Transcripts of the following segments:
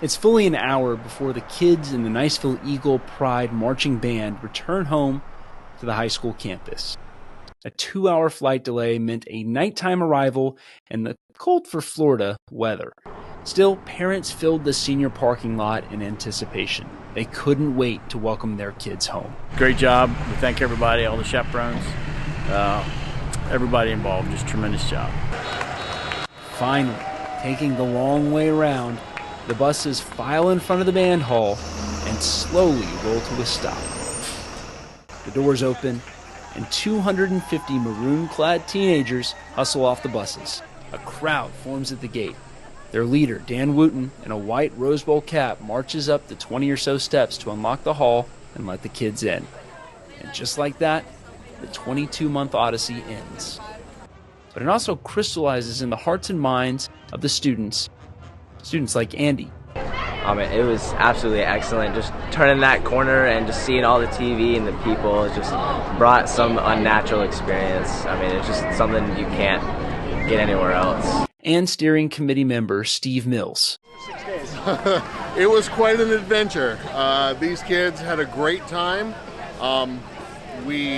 It's fully an hour before the kids in the Niceville Eagle Pride Marching Band return home to the high school campus. A 2-hour flight delay meant a nighttime arrival and the cold for Florida weather. Still, parents filled the senior parking lot in anticipation. They couldn't wait to welcome their kids home. Great job. We thank everybody, all the chaperones, everybody involved. Just tremendous job. Finally, taking the long way around, the buses file in front of the band hall and slowly roll to a stop. The doors open, and 250 maroon-clad teenagers hustle off the buses. A crowd forms at the gate. Their leader, Dan Wooten, in a white Rose Bowl cap, marches up the 20 or so steps to unlock the hall and let the kids in. And just like that, the 22-month odyssey ends. But it also crystallizes in the hearts and minds of the students like Andy. It was absolutely excellent. Just turning that corner and just seeing all the TV and the people just brought some unnatural experience. It's just something you can't get anywhere else. And steering committee member Steve Mills. It was quite an adventure. These kids had a great time. We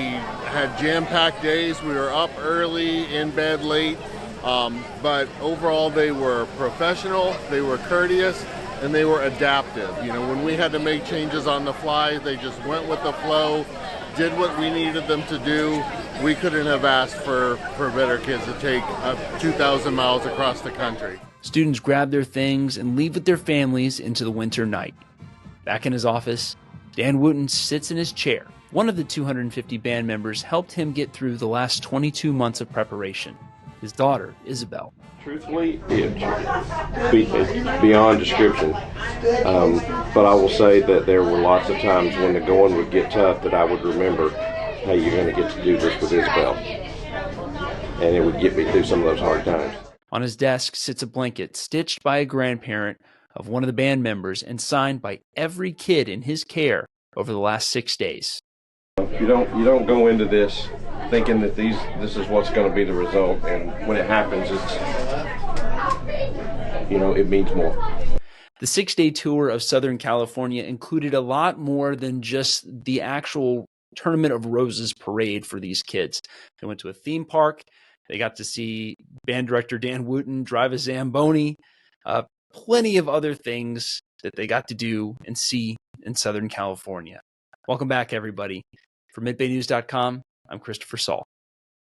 had jam-packed days. We were up early, in bed late. But overall, they were professional, they were courteous, and they were adaptive. When we had to make changes on the fly, they just went with the flow, did what we needed them to do. We couldn't have asked for better kids to take 2,000 miles across the country. Students grab their things and leave with their families into the winter night. Back in his office, Dan Wooten sits in his chair. One of the 250 band members helped him get through the last 22 months of preparation. His daughter, Isabel. Truthfully, it's beyond description. But I will say that there were lots of times when the going would get tough that I would remember, hey, you're going to get to do this with Isabel. And it would get me through some of those hard times. On his desk sits a blanket stitched by a grandparent of one of the band members and signed by every kid in his care over the last 6 days. You don't go into this thinking that this is what's going to be the result, and when it happens, it means more. The 6-day tour of Southern California included a lot more than just the actual Tournament of Roses parade for these kids. They went to a theme park. They got to see band director Dan Wooten drive a Zamboni. Plenty of other things that they got to do and see in Southern California. Welcome back, everybody. For MidbayNews.com, I'm Christopher Saul.